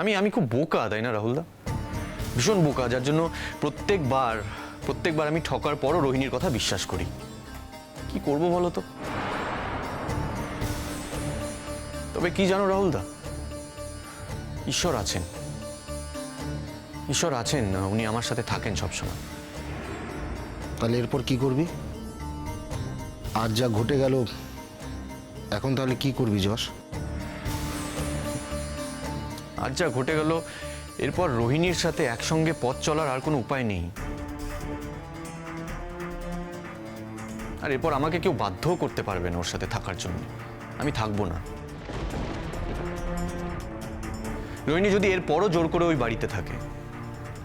আমি আমি খুব বোকা, তাই না রাহুলদা? ভীষণ বোকা, যার জন্য প্রত্যেকবার আমি ঠকার পরও রোহিণীর কথা বিশ্বাস করি। কি করব বলো তো? তবে কি জানো রাহুলদা, ঈশ্বর আছেন, ঈশ্বর আছেন, উনি আমার সাথে থাকেন সবসময়। তাহলে এরপর কি করবি? আজ যা ঘটে গেল, এখন তাহলে কি করবি যশ? আজ যা ঘটে গেল, এরপর রোহিণীর সাথে একসঙ্গে পথ চলার আর কোনো উপায় নেই। আর এরপর আমাকে কেউ বাধ্যও করতে পারবে না ওর সাথে থাকার জন্য। আমি থাকবো না। রোহিণী যদি এরপরও জোর করে ওই বাড়িতে থাকে,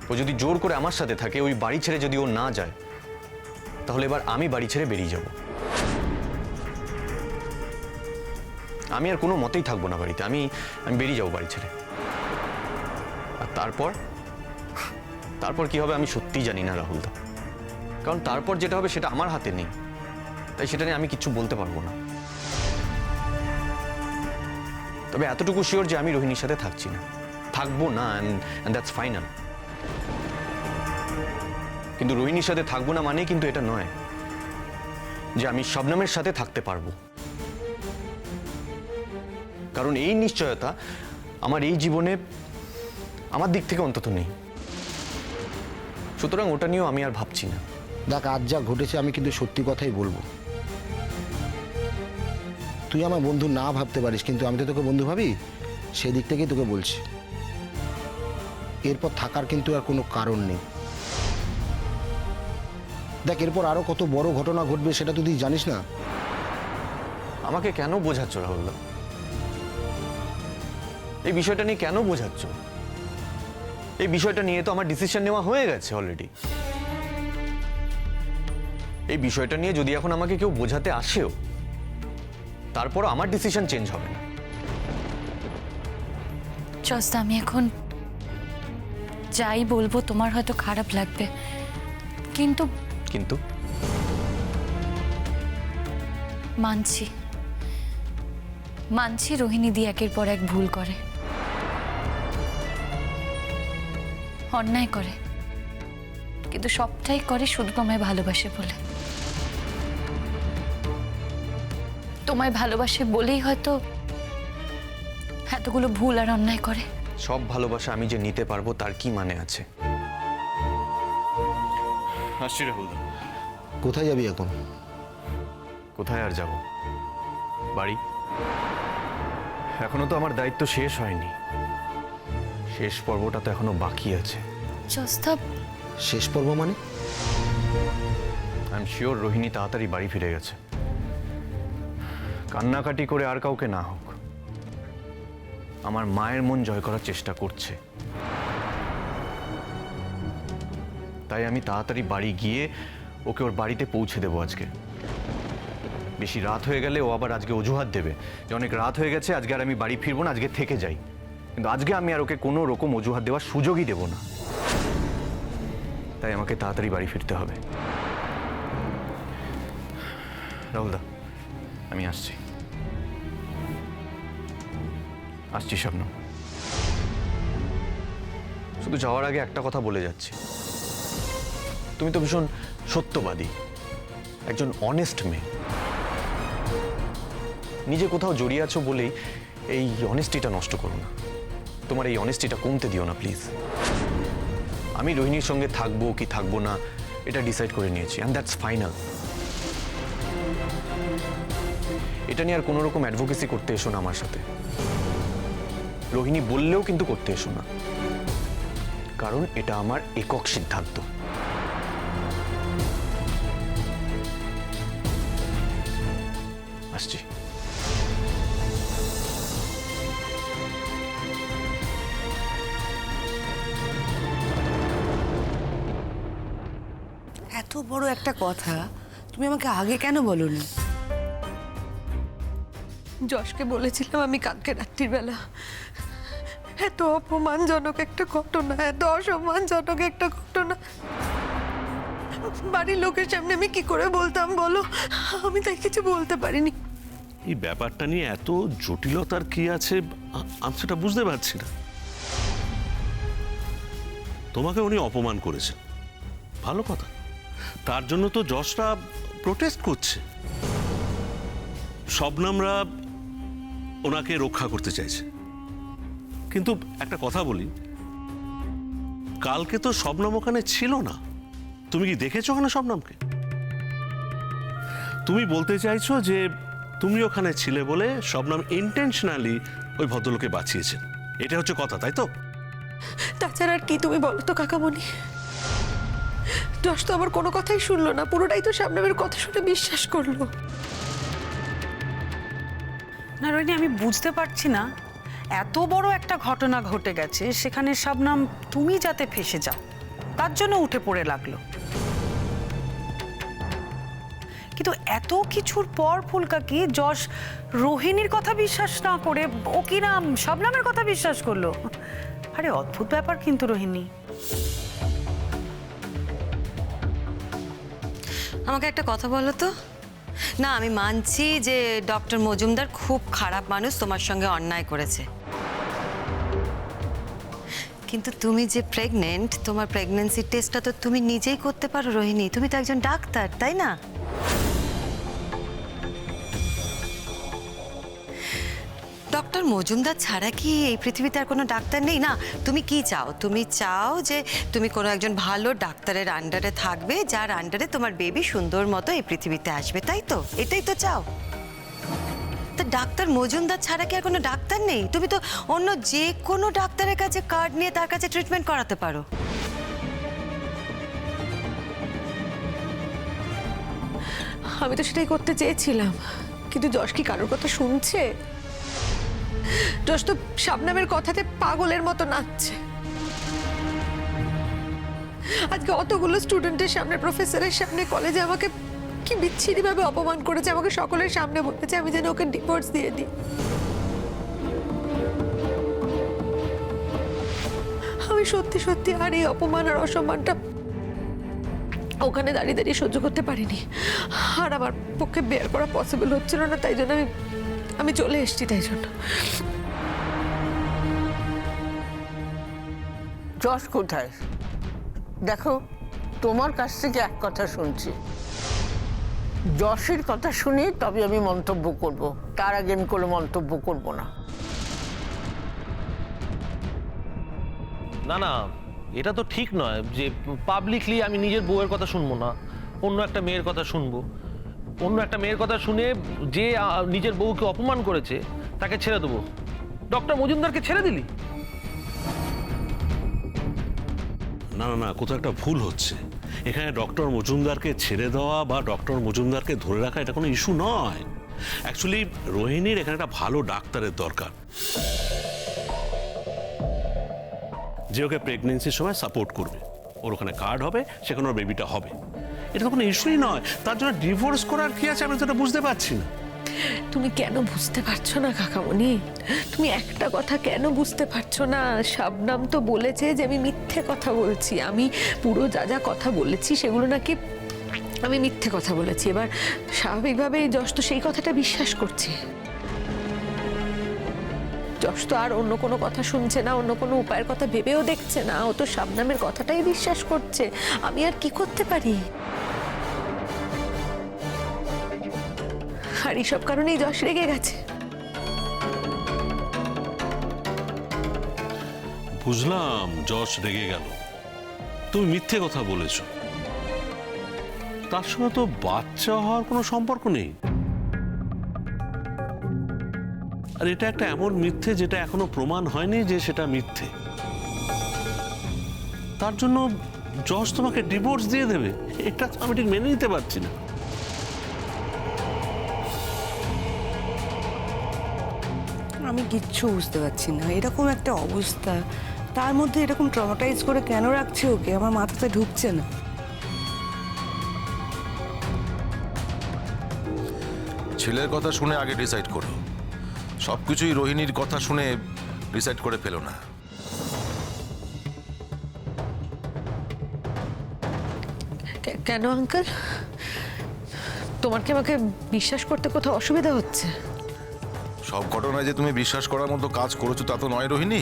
ও যদি জোর করে আমার সাথে থাকে, ওই বাড়ি ছেড়ে যদি ও না যায়, তাহলে এবার আমি বাড়ি ছেড়ে বেরিয়ে যাব। আমি আর কোনো মতেই থাকবো না বাড়িতে। আমি বেরিয়ে যাবো বাড়ি ছেড়ে। আর তারপর কি হবে আমি সত্যিই জানি না রাহুলদা। কারণ তারপর যেটা হবে সেটা আমার হাতে নেই, তাই সেটা নিয়ে আমি কিছু বলতে পারবো না। তবে এতটুকু শিওর যে আমি রোহিণীর সাথে থাকছি না, থাকবো না, এন্ড দ্যাটস ফাইনাল। কিন্তু রোহিণীর সাথে থাকবো না মানে কিন্তু এটা নয় যে আমি শবনমের সাথে থাকতে পারবো। কারণ এই নিশ্চয়তা আমার এই জীবনে আমার দিক থেকে অন্তত নেই। সুতরাং ওটা নিয়েও আমি আর ভাবছি না। দেখ, আজ যা ঘটেছে আমি কিন্তু সত্যি কথাই বলবো। তুই আমার বন্ধু না ভাবতে পারিস, কিন্তু আমি তো তোকে বন্ধু ভাবি, সেই দিক থেকেই তোকে বলছি। এরপর থাকার কিন্তু আর কোনো কারণ নেই। দেখ, এরপর আরো কত বড় ঘটনা ঘটবে সেটা তো তুই জানিস না। আমাকে কেন বোঝাচ্ছ রাহুলদা? এই বিষয়টা নিয়ে কেন বোঝাচ্ছ? এই বিষয়টা নিয়ে তো আমার ডিসিশন নেওয়া হয়ে গেছে অলরেডি। এই বিষয়টা নিয়ে যদি এখন আমাকে কেউ বোঝাতে আসেও, তারপরও আমার ডিসিশন চেঞ্জ হবে না। জস্তা, আমি এখন যাই বলবো তোমার হয়তো খারাপ লাগবে, কিন্তু কিন্তু মানছি রোহিণী দি একের পর এক ভুল করে, অন্যায় করে, কিন্তু সবটাই করে শুধু তোমায় ভালোবাসে বলে। তোমায় ভালোবাসে বলেই হয়তো এতগুলো ভুল আর অন্যায় করে। সব ভালোবাসা আমি যে নিতে পারবো তার কি মানে আছে? আসছি রাহুলদা। কোথায় যাবি এখন? কোথায় আর যাব? বাড়ি। এখনো তো আমার দায়িত্ব শেষ হয়নি, শেষ পর্বটা তো এখনো বাকি আছে। জস্তা, শেষ পর্ব মানে? আই এম শিওর রোহিণী তাড়াতাড়ি বাড়ি ফিরে গেছে। কান্নাকাটি করে আর কাউকে না হোক, আমার মায়ের মন জয় করার চেষ্টা করছে। তাই আমি তাড়াতাড়ি বাড়ি গিয়ে ওকে ওর বাড়িতে পৌঁছে দেবো আজকে। বেশি রাত হয়ে গেলে ও আবার আজকে অজুহাত দেবে যে অনেক রাত হয়ে গেছে, আজকে আর আমি বাড়ি ফিরবো না, আজকে থেকে যাই। কিন্তু আজকে আমি আর ওকে কোনো রকম অজুহাত দেওয়ার সুযোগই দেব না। তাই আমাকে তাড়াতাড়ি বাড়ি ফিরতে হবে। রাহুলদা, আমি আসছি শবনম। শুধু যাওয়ার আগে একটা কথা বলে যাচ্ছি, তুমি তো ভীষণ সত্যবাদী, একজন অনেস্ট মেয়ে। নিজে কোথাও জড়িয়ে আছো বলেই এই অনেস্টিটা নষ্ট করো না। তোমার এই অনেস্টিটা কমতে দিও না প্লিজ। আমি রোহিণীর সঙ্গে থাকবো কি থাকবো না এটা ডিসাইড করে নিয়েছি, অ্যান্ড দ্যাটস ফাইনাল। এটা নিয়ে আর কোনো রকম অ্যাডভোকেসি করতে এসো না আমার সাথে। রোহিণী বললেও কিন্তু করতে এসো না, কারণ এটা আমার একক সিদ্ধান্ত। আসছি। এত বড় একটা কথা তুমি আমাকে আগে কেন বলোনি? যশকে বলেছিলাম আমি কালকে রাত্রির বেলা। এত অপমানজনক একটা ঘটনা, এত অসম্মানজনক একটা ঘটনা বাড়ির লোকের সামনে আমি কি করে বলতাম বলো? আমি তাই কিছু বলতে পারিনি। এই ব্যাপারটা নিয়ে এত জটিলতার কি আছে আমি সেটা বুঝতে পারছি না। তোমাকে উনি অপমান করেছেন, ভালো কথা। তার জন্য তো যশরা প্রোটেস্ট করছে। শবনমরা ওনাকে রক্ষা করতে চাইছে। কিন্তু একটা কথা বলি, কালকে তো শবনম ওখানে ছিল না। তুমি কি দেখেছো ওখানে শবনমকে? তুমি বলতে চাইছো যে তুমি ওখানে ছিলে বলে শবনম ইন্টেনশনালি ওই ভদ্রলোকে বাঁচিয়েছেন, এটা হচ্ছে কথা, তাই তো? তাছাড়া আর কি তুমি বলো তো কাকামণি? যশ তো আমার কোনো কথাই শুনলো না, পুরোটাই তো শবনমের কথা শুনে বিশ্বাস করলো। না রোহিণী, আমি বুঝতে পারছি না, এত বড় একটা ঘটনা ঘটে গেছে, সেখানে শবনম তুমি যাতে ফেঁসে যাও তার জন্য উঠে পড়ে লাগলো। কিন্তু এত কিছুর পর ফুলকাকি যশ রোহিণীর কথা বিশ্বাস না করে ও কি নাম শবনমের কথা বিশ্বাস করলো? আরে অদ্ভুত ব্যাপার কিন্তু রোহিণী। আমাকে একটা কথা বলো তো। না, আমি মানছি যে ডক্টর মজুমদার খুব খারাপ মানুষ, তোমার সঙ্গে অন্যায় করেছে। কিন্তু তুমি যে প্রেগনেন্ট, তোমার প্রেগন্যান্সি টেস্টটা তো তুমি নিজেই করতে পারো রোহিণী। তুমি তো একজন ডাক্তার, তাই না? ডক্টর মজুমদার ছাড়া কি এই পৃথিবীতে আর কোনো ডাক্তার নেই? না, তুমি কি চাও? তুমি চাও যে তুমি কোনো একজন ভালো ডাক্তারের আন্ডারে থাকবে, যার আন্ডারে তোমার বেবি সুন্দর মতো এই পৃথিবীতে আসবে, তাই তো? এটাই তো চাও। তা ডাক্তার মজুমদার ছাড়া কি আর কোনো ডাক্তার নেই? তুমি তো অন্য যে কোনো ডাক্তারের কাছে কার্ড নিয়ে তার কাছে ট্রিটমেন্ট করাতে পারো। আমি তো সেটাই করতে চেয়েছিলাম, কিন্তু যশ কি কারোর কথা শুনছে? যশ তো শবনমের কথাতে পাগলের মতো নাচছে। আজকে অতগুলো স্টুডেন্টের সামনে, প্রফেসরের সামনে, কলেজে আমাকে কি বিচ্ছিরি ভাবে অপমান করেছে। আমাকে সকলের সামনে বলেছে আমি যেন ওকে ডিভোর্স দিয়ে দিই। আমি সত্যি সত্যি আর এই অপমান আর অসম্মানটা ওখানে দাঁড়িয়ে দাঁড়িয়ে সহ্য করতে পারিনি। আর আমার পক্ষে বের করা পসিবল হচ্ছিল না, তাই জন্য আমি চলে এসেছি। তাই জন্য যশ কোথায়? দেখো, তোমার কাছ থেকে এক কথা শুনছি, যশের কথা শুনে তবে আমি মন্তব্য করব, তার আগে আমি কোনো মন্তব্য করব না। না না, এটা তো ঠিক নয় যে পাবলিকলি আমি নিজের বউয়ের কথা শুনবো না, অন্য একটা মেয়ের কথা শুনবো। অন্য একটা মেয়ের কথা শুনে যে নিজের বউকে অপমান করেছে তাকে ছেড়ে দেবো। ডক্টর মজুমদারকে ছেড়ে দিলি? না না না, কোথাও একটা ভুল হচ্ছে এখানে। ডক্টর মজুমদারকে ছেড়ে দেওয়া বা ডক্টর মজুমদারকে ধরে রাখা এটা কোনো ইস্যু নয়। অ্যাকচুয়ালি রোহিণীর এখানে একটা ভালো ডাক্তারের দরকার, যে ওকে প্রেগনেন্সির সময় সাপোর্ট করবে। ওর ওখানে কার্ড হবে, সেখানে ওর বেবিটা হবে। এটা তো কোনো ইস্যুই নয়। তার জন্য ডিভোর্স করার কি আছে আমি তো এটা বুঝতে পারছি না। তুমি কেন বুঝতে পারছো না কাকামণি? তুমি একটা কথা কেন বুঝতে পারছো না? শবনম তো বলেছে যে আমি মিথ্যে কথা বলছি। আমি পুরো যা যা কথা বলেছি সেগুলো নাকি আমি মিথ্যে কথা বলেছি। এবার স্বাভাবিকভাবে যশ তো সেই কথাটা বিশ্বাস করছে। যশ তো আর অন্য কোনো কথা শুনছে না, অন্য কোনো উপায়ের কথা ভেবেও দেখছে না। ও তো শবনমের কথাটাই বিশ্বাস করছে। আমি আর কি করতে পারি? আর এইসব কারণেই যশ রেগে গেছে। বুঝলাম যশ রেগে গেল, তুমি মিথ্যে কথা বলেছ। তার সঙ্গে তো বাচ্চা হওয়ার কোনো সম্পর্ক নেই। আর এটা একটা এমন মিথ্যে যেটা এখনো প্রমাণ হয়নি যে সেটা মিথ্যে। তার জন্য যশ তোমাকে ডিভোর্স দিয়ে দেবে, এটা আমি ঠিক মেনে নিতে পারছি না। আমি কিচ্ছু বুঝতে পারছি না। এরকম একটা অবস্থা, তার মধ্যে এরকম ট্রমাটাইজ করে কেন রাখছে ওকে, আমার মাথাতে ঢুকছে না। ছেলের কথা শুনে আগে ডিসাইড করো, সবকিছুই রোহিণীর কথা শুনে ডিসাইড করে ফেলো না। কেন আঙ্কেল? তোমার কি আমাকে বিশ্বাস করতে কোথাও অসুবিধা হচ্ছে? সব ঘটনায় যে তুমি বিশ্বাস করার মতো কাজ করেছো তা তো নয় রোহিণী।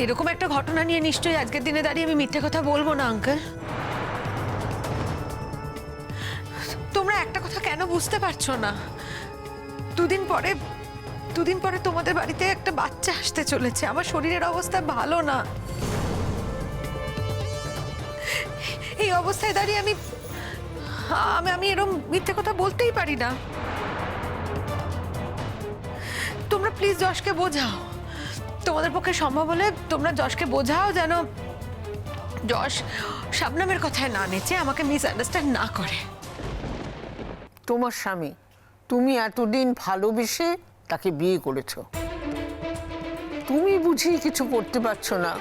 এরকম একটা ঘটনা নিয়ে নিশ্চয়ই আজকের দিনে দাঁড়িয়ে আমি মিথ্যে কথা বলবো না আঙ্কেল। তোমরা একটা কথা কেন বুঝতে পারছো না? দুদিন পরে তোমাদের বাড়িতে একটা বাচ্চা আসতে চলেছে। আমার শরীরের অবস্থা ভালো না। এই অবস্থায় দাঁড়িয়ে আমি এরকম মিথ্যে কথা বলতেই পারি না। তোমরা প্লিজ যশকে বোঝাও, তোমাদের পক্ষে সম্ভব হলে তোমরা যশকে বোঝাও যেন যশ শাবনামের কথায় না নেচে আমাকে মিসআন্ডারস্ট্যান্ড না করে। তোমার স্বামী, তুমি এতদিন ভালোবেসে তাকে বিয়ে করেছো। তুমি বুঝি কিছু করতে পারছো না,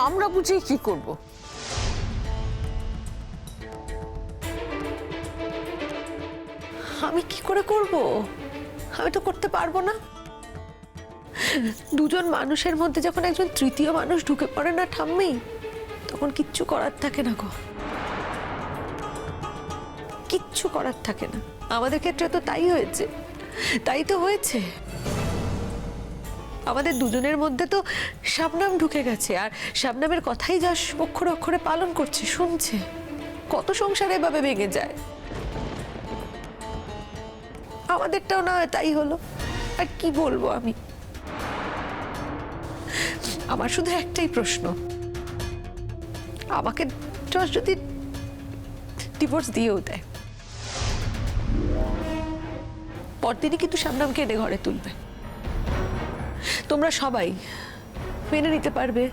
আমরা বুঝি কি করব? আমি কি করে করব? আমি তো করতে পারবো না। দুজন মানুষের মধ্যে যখন একজন তৃতীয় মানুষ ঢুকে পড়ে না ঠাম্মি, তখন কিচ্ছু করার থাকে না গো, কিচ্ছু করার থাকে না। আমাদের ক্ষেত্রে তো তাই হয়েছে, তাই তো হয়েছে। আমাদের দুজনের মধ্যে তো শাবনাম ঢুকে গেছে, আর শাবনামের কথাই যা অক্ষরে অক্ষরে পালন করছে, শুনছে। কত সংসারে এভাবে ভেঙে যায়। আমাদেরটাও না হয় তাই হলো। আর কি বলবো আমি? আমার শুধু একটাই প্রশ্ন, আমাকে যশ যদি ডিভোর্স দিয়েও দেয়, পরদিনই কিন্তু শাবনামকে এনে ঘরে তুলবে। তোমরা সবাই মেনে নিতে পারবে?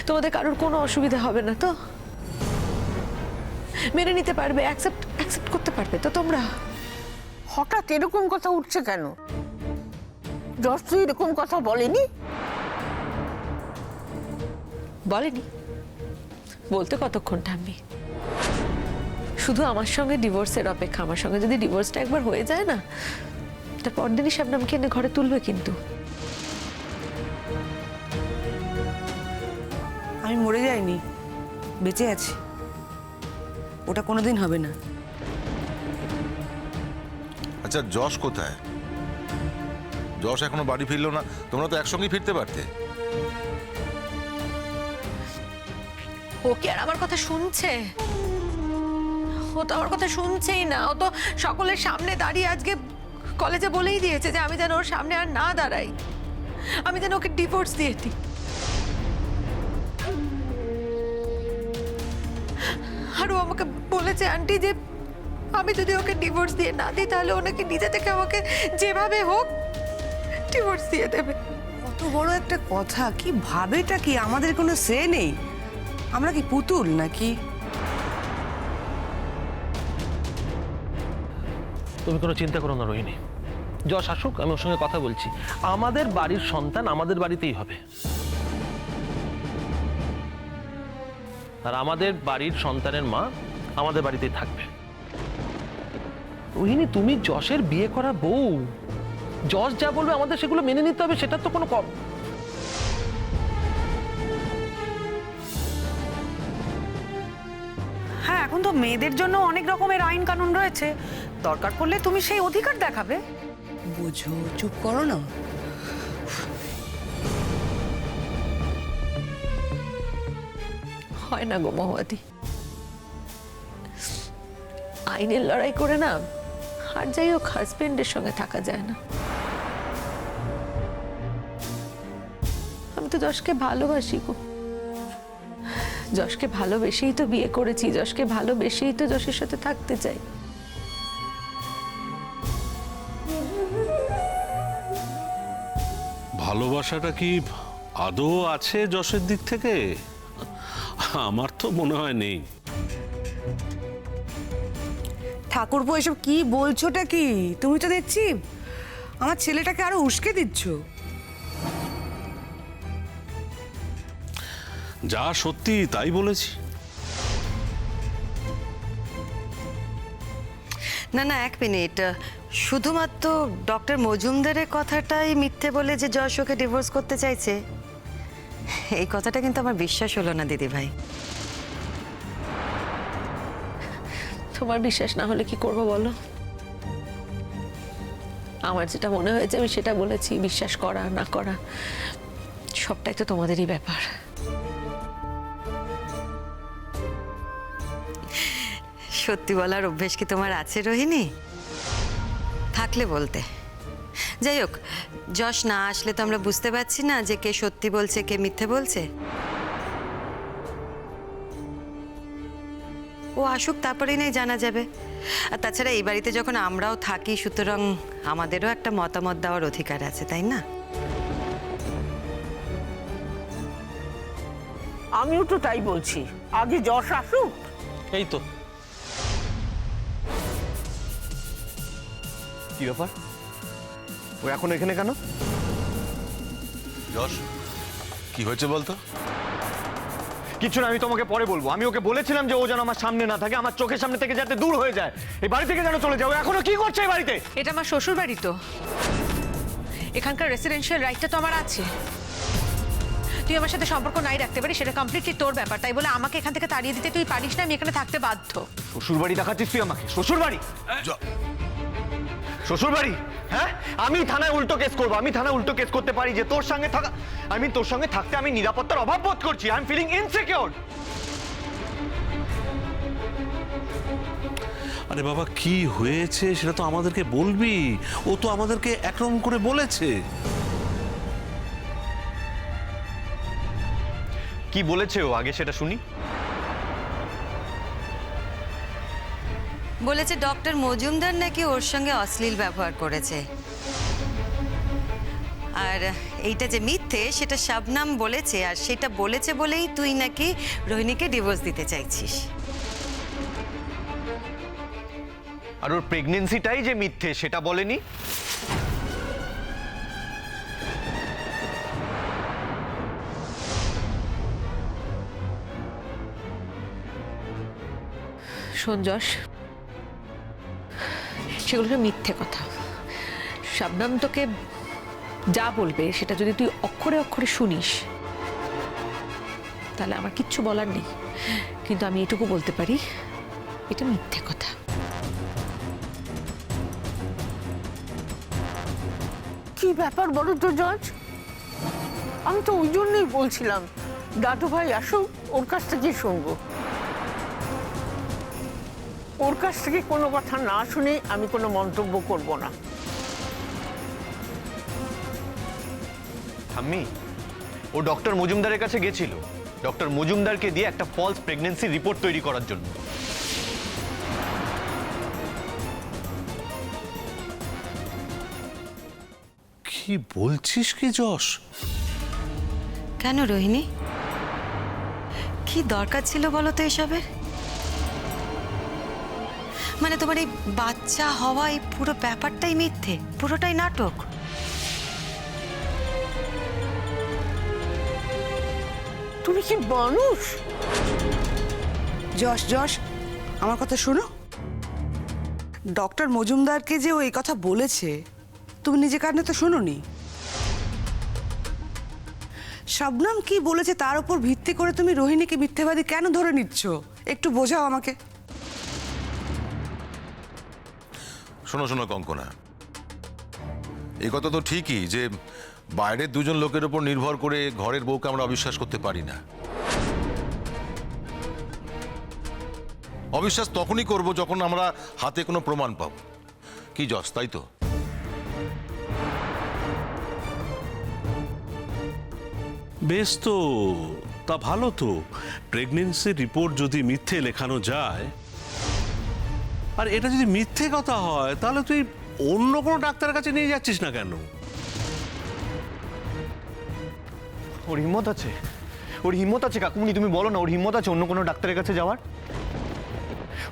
তোমাদের কারোর কোনো অসুবিধা হবে না তো? মেনে নিতে পারবে, অ্যাকসেপ্ট করতে পারবে তো তোমরা? হঠাৎ এরকম কথা উঠছে কেন? যশ তো এরকম কথা বলেনি। বলেনি? বলতে কতক্ষণ ঠাম্মি? শুধু আমার সঙ্গে ডিভোর্সের অপেক্ষা। আমার সঙ্গে যদি ডিভোর্সটা একবার হয়ে যায় না, তার পরদিনই শাবনামকে এনে ঘরে তুলবে কিন্তু। আমি মরে যাইনি, বেঁচে আছি। ওটা কোনোদিন হবে না। আচ্ছা, যশ কোথায়? যশ এখনো বাড়ি ফিরলো না। তোমরা তো একসঙ্গেই ফিরতে পারতে। ও কি আর আমার কথা শুনছে? ও তো আমার কথা শুনছেই না। ও তো সকলের সামনে দাঁড়িয়ে আজকে কলেজে বলেই দিয়েছে যে আমি যেন ওর সামনে আর না দাঁড়াই, আমি যেন ওকে ডিভোর্স দিয়ে দিই। আর ও আমাকে বলেছে আন্টি যে আমি যদি ওকে ডিভোর্স দিয়ে না দিই, তাহলে ওনাকে নিজে থেকে আমাকে যেভাবে হোক ডিভোর্স দিয়ে দেবে। কত বড় একটা কথা! কি ভাবেটা কি? আমাদের কোনো সে নেই? আমরা কি পুতুল নাকি? তুমি কোনো চিন্তা করো না রোহিণী, যশ আসুক, আমি ওর সঙ্গে কথা বলছি। আমাদের বাড়ির সন্তান আমাদের বাড়িতেই হবে, আর আমাদের বাড়ির সন্তানের মা আমাদের বাড়িতেই থাকবে। রোহিণী, তুমি যশের বিয়ে করা বউ, যশ যা বলবে আমাদের সেগুলো মেনে নিতে হবে, সেটা তো কোনো হ্যাঁ, এখন তো মেয়েদের জন্য অনেক রকমের আইন কানুন রয়েছে। দরকার পড়লে তুমি সেই অধিকার দেখাবে। বুঝো, চুপ করো না। হয় না গো মহুয়াদি, আইনের লড়াই করে না আর যাই হোক হাজবেন্ডের সঙ্গে থাকা যায় না। আমি তো যশকে ভালোবাসি গো, যশকে ভালোবেসেই তো বিয়ে করেছি, যশকে ভালোবেসেই তো যশের সাথে থাকতে চাই। ভালোবাসাটা কি আদৌ আছে যশের দিক থেকে? আমার তো মনে হয় নেই। ঠাকুরপো, এসব কি বলছোটা কি? তুমি তো দেখছি আমার ছেলেটাকে আরো উস্কে দিচ্ছ। যা সত্যি তাই বলেছি। না না, এক মিনিট। শুধুমাত্র ডক্টর মজুমদারের কথাটাই মিথ্যে বলে যে যশ ওকে ডিভোর্স করতে চাইছে, এই কথাটা কিন্তু আমার বিশ্বাস হলো না দিদি ভাই। তোমার বিশ্বাস না হলে কি করবো বলো? আমার যেটা মনে হয়েছে আমি সেটা বলেছি, বিশ্বাস করা না করা সবটাই তো তোমাদেরই ব্যাপার। সত্যি বলার অভ্যেস কি তোমার আছে রোহিণী? থাকলে বলতে। যাই হোক, যশ না আসলে তো আমরা বুঝতে পারছি না যে কে সত্যি বলছে কে মিথ্যে বলছে। ও আসুক, তারপরেই নাই জানা যাবে। আর তাছাড়া এই বাড়িতে যখন আমরাও থাকি, সুতরাং আমাদেরও একটা মতামত দেওয়ার অধিকার আছে, তাই না? আমিও তো তাই বলছি, আগে যশ আসুক। এই তো কি ব্যাপার, ও এখন এখানে কেন? যশ, কি হয়েছে বলতো? কিছু না, আমি তোমাকে পরে বলবো। আমি ওকে বলেছিলাম যে ও যেন আমার সামনে না থাকে, আমার চোখের সামনে থেকে যাতে দূর হয়ে যায়, এই বাড়ি থেকে যেন চলে যাও। এখনো কি করছে এই বাড়িতে? এটা আমার শ্বশুর বাড়ি, তো এখানকার রেসিডেন্সিয়াল রাইটটা তো আমার আছে। তুই আমার সাথে সম্পর্ক নাই রাখতে পারিস, সেটা কমপ্লিটলি তোর ব্যাপার। তাই বলে আমাকে এখান থেকে তাড়িয়ে দিতে তুই পারিস না, আমি এখানে থাকতে বাধ্য। শ্বশুর বাড়ি দেখাচ্ছিস তুই আমাকে? শ্বশুর বাড়ি? শ্বশুর বাড়ি? হ্যাঁ, আমি থানায় উল্টো কেস করবো। আমি থানায় উল্টো কেস করতে পারি যে তোর সঙ্গে থাকা, তোর সঙ্গে থাকতে আমি নিরাপত্তার অভাব বোধ করছি। I am feeling insecure. আরে বাবা, কি হয়েছে সেটা তো আমাদেরকে বলবি। ও তো আমাদেরকে একরকম করে বলেছে। কি বলেছে ও, আগে সেটা শুনি। বলেছে ডক্টর মজুমদার নাকি ওর সঙ্গে অশ্লীল ব্যবহার করেছে। আর এইটা যে মিথ্যে সেটা শবনম বলেছে, আর সেটা বলেছে বলেই তুই নাকি রোহিণীকে ডিভোর্স দিতে চাইছিস। আর ওর প্রেগনেন্সিটাই যে মিথ্যে সেটা বলেনি। শোন যশ, সেগুলো তো মিথ্যে কথা। শবনম তোকে যা বলবে সেটা যদি তুই অক্ষরে অক্ষরে শুনিস তাহলে আমার কিচ্ছু বলার নেই, কিন্তু আমি এটুকু বলতে পারি এটা মিথ্যে কথা। কি ব্যাপার বলো তো জজ? আমি তো ওই জন্যই বলছিলাম দাদু ভাই আসুক, ওর কাছ থেকে শুনবো। ওর কাছ থেকে কোনো কথা না শুনে আমি কোনো মন্তব্য করব না। ঠাম্মি, ও ডক্টর মজুমদারের কাছে গেছিল ডক্টর মজুমদারকে দিয়ে একটা ফলস প্রেগন্যান্সি রিপোর্ট তৈরি করার জন্য। কি বলছিস কি যশ? কেন রোহিণী, কি দরকার ছিল বলো তো এসবের? মানে তোমার এই বাচ্চা হওয়া এই পুরো ব্যাপারটাই মিথ্যে, পুরোটাই নাটক। তুমি কি মানুষ? যশ যশ, আমার কথা শোনো। ডক্টর মজুমদারকে যে ও এই কথা বলেছে তুমি নিজে কানে তো শোনোনি। শবনম কি বলেছে তার উপর ভিত্তি করে তুমি রোহিণীকে মিথ্যেবাদী কেন ধরে নিচ্ছ? একটু বোঝাও আমাকে। শোনো শোনো কঙ্কনা, এই কথা তো ঠিকই যে বাইরের দুজন লোকের উপর নির্ভর করে ঘরের বউকে আমরা অবিশ্বাস করতে পারি না। অবিশ্বাস তখনই করব যখন আমরা হাতে কোনো প্রমাণ পাব। কি যশ, তাই তো? বেশ, তো তা ভালো তো। প্রেগনেন্সি রিপোর্ট যদি মিথ্যে লেখানো যায়, আর এটা যদি মিথ্যে কথা হয়, তাহলে তুই অন্য কোনো ডাক্তারের কাছে নিয়ে যাচ্ছিস না কেন? ওর হিম্মত আছে? ওর হিম্মত আছে কাকুমনি? তুমি বলো না, ওর হিম্মত আছে অন্য কোনো ডাক্তারের কাছে যাওয়ার?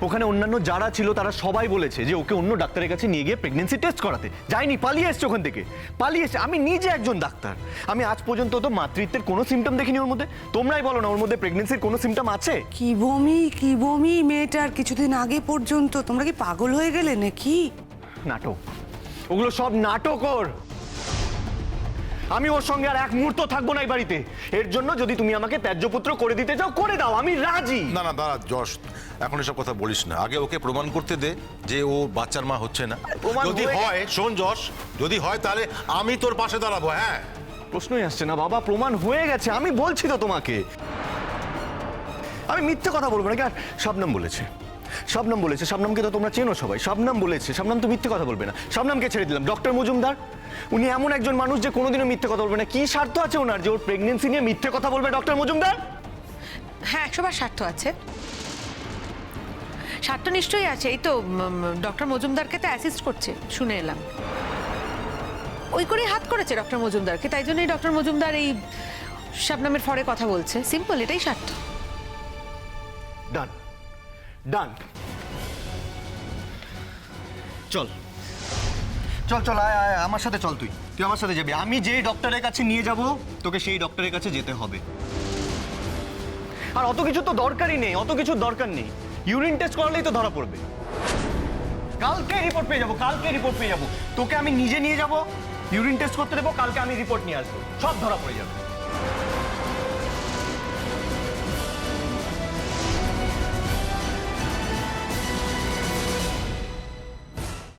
ওখানে অন্যান্য যারা ছিল তারা সবাই বলেছে যে ওকে অন্য ডাক্তারের কাছে নিয়ে গিয়ে প্রেগনেন্সি টেস্ট করাতে। যায়নি, পালিয়ে এসছে ওখান থেকে, পালিয়ে এসছে। আমি নিজে একজন ডাক্তার, আমি আজ পর্যন্ত তো মাতৃত্বের কোনো সিমটম দেখিনি ওর মধ্যে। তোমরাই বলো না ওর মধ্যে প্রেগনেন্সির কোনো সিমটম আছে? কি বমি মেয়েটার কিছুদিন আগে পর্যন্ত। তোমরা কি পাগল হয়ে গেলে নাকি? নাটক, ওগুলো সব নাটক ওর। আমি ওর সঙ্গে আর এক মুহূর্ত থাকবো না এই বাড়িতে। এর জন্য যদি তুমি আমাকে ত্যায্যপুত্র করে দিতে চাও করে দাও, আমি রাজি। না না দাঁড়া যশ, এখন এসব কথা বলিস না, আগে ওকে প্রমাণ করতে দে যে ও বাচ্চার মা হচ্ছে না। প্রমাণ যদি হয়ে হয়, শোন যশ, যদি হয় তাহলে আমি তোর পাশে দাঁড়াবো। হ্যাঁ, প্রশ্নই আসছে না বাবা, প্রমাণ হয়ে গেছে, আমি বলছি তো তোমাকে। আমি মিথ্যে কথা বলবো না। আর শবনম বলেছে, শবনম বলেছে, শবনমকে তো তোমরা চেনো সবাই, শবনম বলেছে, শবনম তো মিথ্যে কথা বলবে না। শবনমকে ছেড়ে দিলাম। ডক্টর মজুমদার উনি এমন একজন মানুষ যে কোনোদিনও মিথ্যে কথা বলবে না। কি স্বার্থ আছে ওনার যে ওর প্রেগনেন্সি নিয়ে মিথ্যে কথা বলবে ডক্টর মজুমদার? হ্যাঁ 100বার স্বার্থ আছে, স্বার্থ নিশ্চয়ই আছে। এই তো ডক্টর মজুমদারকে তো অ্যাসিস্ট করছে শুনে এলাম, ওই করেই হাত করেছে ডক্টর মজুমদারকে, তাই জন্যই ডক্টর মজুমদার এই শবনমের ফরে কথা বলছে। সিম্পল, এটাই স্বার্থ। ডান ডান, চল চল চল, আয় আয় আমার সাথে চল, তুই তুই আমার সাথে যাবি। আমি যেই ডক্টরের কাছে নিয়ে যাব তোকে সেই ডক্টরের কাছে যেতে হবে। আর অত কিছু তো দরকারই নেই, অত কিছুর দরকার নেই। ইউরিন টেস্ট করালেই তো ধরা পড়বে। কালকে রিপোর্ট পেয়ে যাবো, কালকে রিপোর্ট পেয়ে যাবো। তোকে আমি নিজে নিয়ে যাব, ইউরিন টেস্ট করতে দেবো, কালকে আমি রিপোর্ট নিয়ে আসবো, সব ধরা পড়ে যাবে।